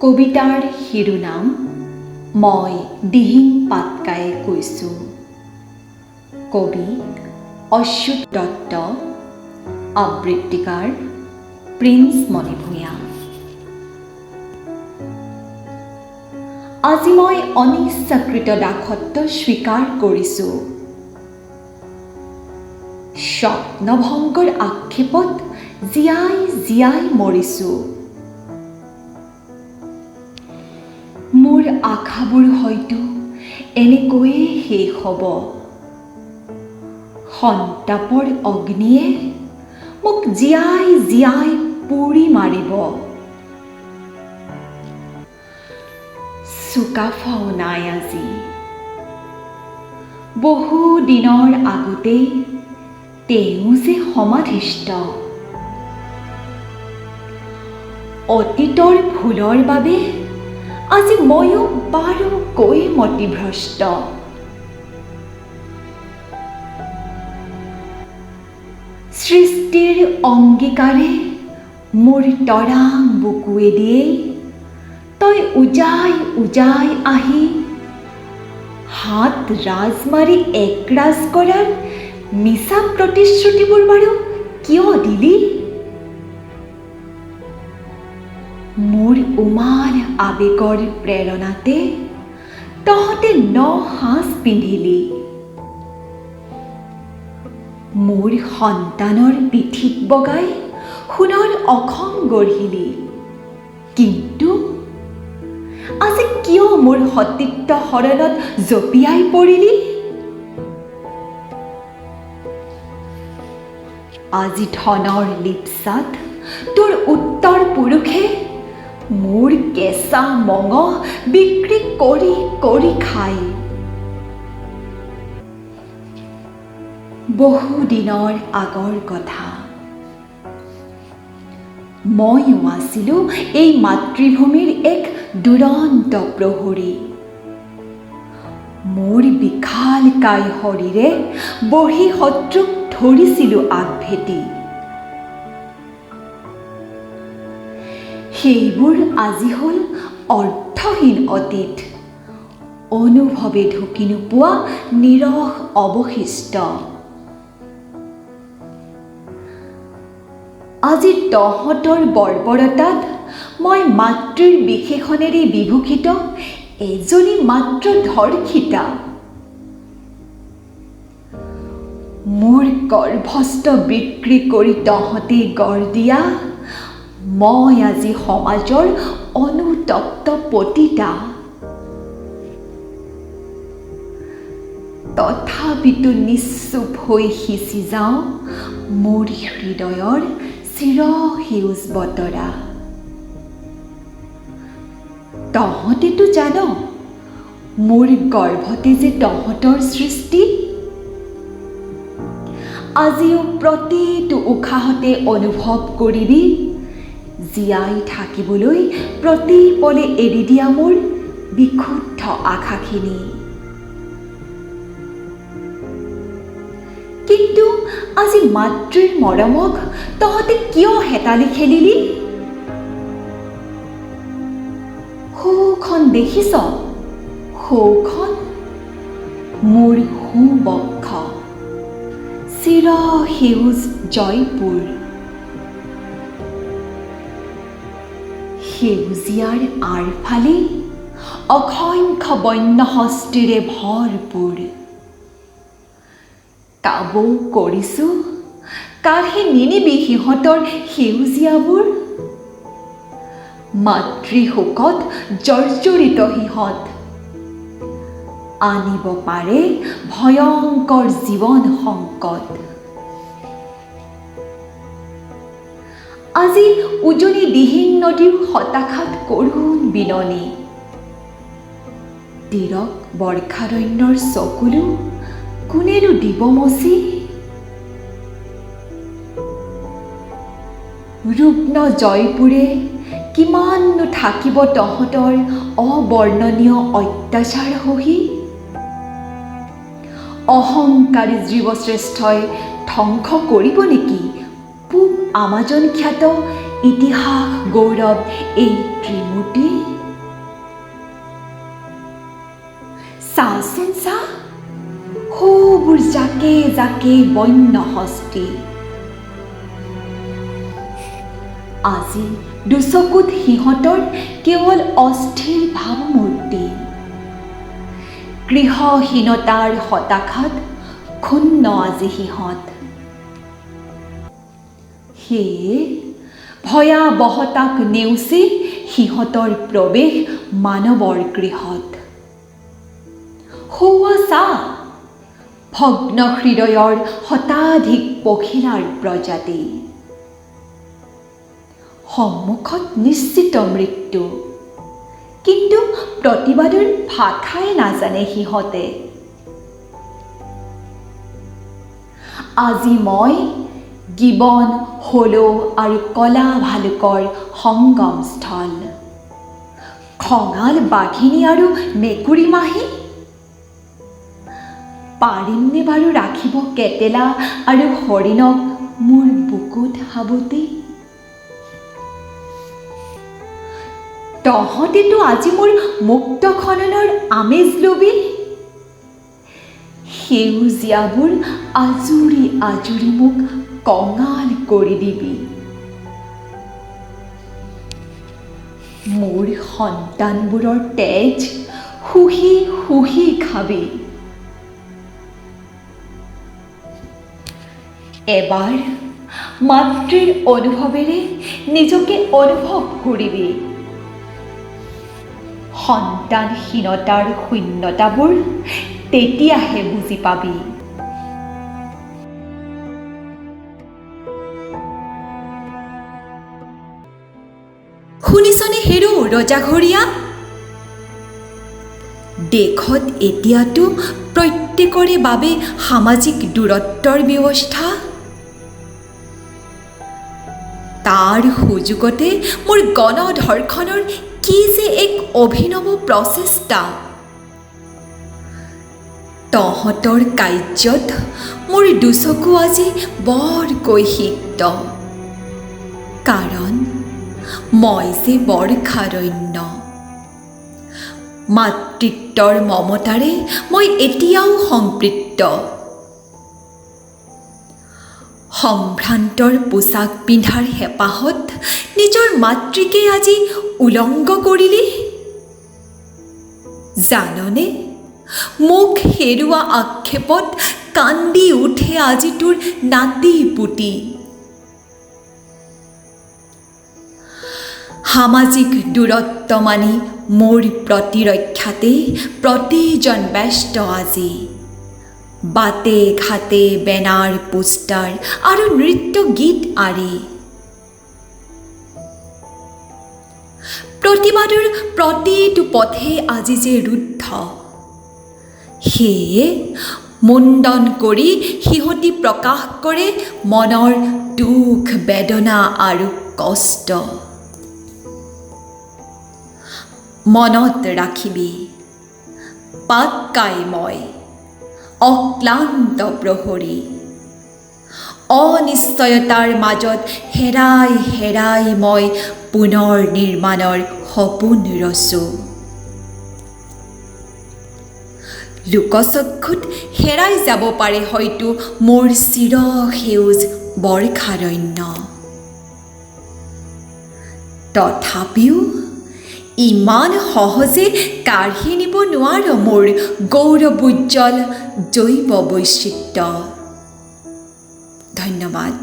কবিতাৰ শিৰোনাম মই দিহিং পাটকায়ে কৈছোঁ। কবি অচ্যুত দত্ত, আবৃত্তিকাৰ প্ৰিন্স মণি ভূঞা। আজি মই অনিচ্ছাকৃত দাসত্ব স্বীকাৰ কৰিছোঁ। স্বপ্নভংগৰ আক্ষেপত জীয়াই জীয়াই মৰিছোঁ। মোৰ আশাবোৰ হয়তো এনেকৈয়ে শেষ হ'ব। সন্তাপৰ অগ্নিয়ে মোক জীয়াই জীয়াই পুৰি মাৰিব। চুকাফাও নাই আজি। বহু দিনৰ আগতেই তেওঁ যে সমাধিস্থ। অতীতৰ ভুলৰ বাবে আজি ময়ো বাৰুকৈ মতিভ্ৰষ্ট। সৃষ্টিৰ অংগীকাৰে মোৰ তৰাং বুকুৱে দিয়ে তই উজাই উজাই আহি হাত ৰাজ মাৰি একৰাজ কৰাৰ মিছা প্ৰতিশ্ৰুতিবোৰ বাৰু কিয় দিলি? মোৰ উমাৰ আবেগৰ প্ৰেৰণাতে তহঁতে ন সাজ পিন্ধিলি। মোৰ সন্তানৰ পিঠিত বগাই সোণৰ অসম গঢ়িলি। কিন্তু আজি কিয় মোৰ সতীত্ব শৰণত জঁপিয়াই পৰিলি? আজি ধনৰ লিপচাত তোৰ উত্তৰ পুৰুষে মোৰ কেঁচা মঙহ বিক্ৰী কৰি কৰি খায়। বহু দিনৰ আগৰ কথা। ময়ো আছিলোঁ এই মাতৃভূমিৰ এক দুৰন্ত প্ৰহৰী। মোৰ বিশালকায় শৰীৰে বঢ়ি শত্ৰুক ধৰিছিলোঁ আগভেটি। সেইবোৰ আজি হ'ল অৰ্থহীন অতীত, অনুভৱে ঢুকি নোপোৱা নিৰস অৱশিষ্ট। আজি তহঁতৰ বৰ্বৰতাত মই মাতৃৰ বিশেষণেৰে বিভূষিত এজনী মাত্ৰ ধৰ্ষিতা। মোৰ গৰ্ভস্থ বিক্ৰী কৰি তহঁতে গঢ় দিয়া মই আজি সমাজৰ অনুতপ্ত পতিতা। তথাপিতো নিশ্চুপ হৈ সিঁচি যাওঁ মোৰ হৃদয়ৰ চিৰসেউজ বতৰা। তহঁতেতো জান মোৰ গৰ্ভতে যে তহঁতৰ সৃষ্টি। আজিও প্ৰতিটো উশাহতে অনুভৱ কৰিবি জীয়াই থাকিবলৈ প্ৰতি পলে এৰি দিয়া মোৰ বিশুদ্ধ আশাখিনি। কিন্তু আজি মাতৃৰ মৰমক তহঁতে কিয় হেতালি খেলিলি? সৌখন দেখিছ? সৌখন মোৰ সোঁবক্ষ, চিৰসেউজ জয়পুৰ। সেউজীয়াৰ আৰফালে অসংখ্য বন্য হস্তীৰে ভৰপূৰ। কাবৌ কৰিছোঁ কাঢ়ি নিনিবি সিহঁতৰ সেউজীয়াবোৰ। মাতৃশোকত জৰ্জৰিত সিহঁত, আনিব পাৰে ভয়ংকৰ জীৱন সংকট। আজি উজনি দিহিং নদীৰ হতাশাত কৰুণ বিননি। তিৰক বৰ্ষাৰণ্যৰ চকুলো কোনেনো দিব মচি? ৰুগ্ন জয়পুৰে কিমাননো থাকিব তহঁতৰ অবৰ্ণনীয় অত্যাচাৰ সহি? অহংকাৰী জীৱশ্ৰেষ্ঠই ধ্বংস কৰিব নেকি পূব আমাজন খ্যাত ইতিহাস গৌৰৱ এই ত্ৰিমূৰ্তি। চাচোন চা, সৌবোৰ জাকে জাকে বন্য হস্তি। আজি দুচকুত সিহঁতৰ কেৱল অস্থিৰ ভাৱমূৰ্তি। গৃহহীনতাৰ হতাশাত ক্ষুণ্ণ আজি সিহঁত। সেয়ে ভয়াৱহতাক নেওচি সিহঁতৰ প্ৰৱেশ মানৱৰ গৃহত। সৌৱা চা, ভগ্ন হৃদয়ৰ শতাধিক পখিলাৰ প্ৰজাতি। সন্মুখত নিশ্চিত মৃত্যু, কিন্তু প্ৰতিবাদৰ ভাষাই নাজানে সিহঁতে। আজি মই গিবন, হলৌ আৰু কলা ভালুকৰ সংগমস্থল। খঙাল বাঘিনী আৰু মেকুৰী মাহী। পাৰিমনে বাৰু ৰাখিব কেটেলা আৰু হৰিণক মোৰ বুকুত সাৱটি? তহঁতেতো আজি মোৰ মুক্ত খননৰ আমেজ লবি। সেউজীয়াবোৰ আজুৰি আজুৰি মোক কঙাল কৰি দিবি। মোৰ সন্তানবোৰৰ তেজ শুহি শুহি খাবি। এবাৰ মাতৃৰ অনুভৱেৰে নিজকে অনুভৱ কৰিবি। সন্তানহীনতাৰ শূন্যতাবোৰ তেতিয়াহে বুজি পাবি। শুনিছনে হেৰৌ ৰজাঘৰীয়া? দেশত এতিয়াতো প্ৰত্যেকৰে বাবে সামাজিক দূৰত্বৰ ব্যৱস্থা। তাৰ সুযোগতে মোৰ গণধৰ্ষণৰ কি যে এক অভিনৱ প্ৰচেষ্টা। তহঁতৰ কাৰ্যত মোৰ দুচকু আজি বৰকৈ সিক্ত, কাৰণ মই যে বৰ্ষাৰণ্য। মাতৃত্বৰ মমতাৰে মই এতিয়াও সম্পৃক্ত। সম্ভ্ৰান্তৰ পোছাক পিন্ধাৰ হেঁপাহত নিজৰ মাতৃকে আজি উলংগ কৰিলি। জাননে, মোক হেৰুৱা আক্ষেপত কান্দি উঠে আজি তোৰ নাতি পুতি। সামাজিক দূৰত্ব মানি মোৰ প্ৰতিৰক্ষাতে প্ৰতিজন ব্যস্ত আজি। বাটে ঘাটে বেনাৰ পোষ্টাৰ আৰু নৃত্য গীত আৰি। প্ৰতিবাদৰ প্ৰতিটো পথে আজি যে ৰুদ্ধ। সেয়ে মুণ্ডন কৰি সিহঁতি প্ৰকাশ কৰে মনৰ দুখ বেদনা আৰু কষ্ট। মনত ৰাখিবি, পাক্কাই মই অক্লান্ত প্ৰহৰী। অনিশ্চয়তাৰ মাজত হেৰাই হেৰাই মই পুনৰ নিৰ্মাণৰ সপোন ৰচো। লোকচক্ষুত হেৰাই যাব পাৰে হয়তো মোৰ চিৰসেউজ বৰ্ষাৰণ্য। তথাপিও ইমান সহজে কাঢ়ি নিব নোৱাৰ মোৰ গৌৰৱোজ্জ্বল জৈৱ বৈচিত্ৰ্য। ধন্যবাদ।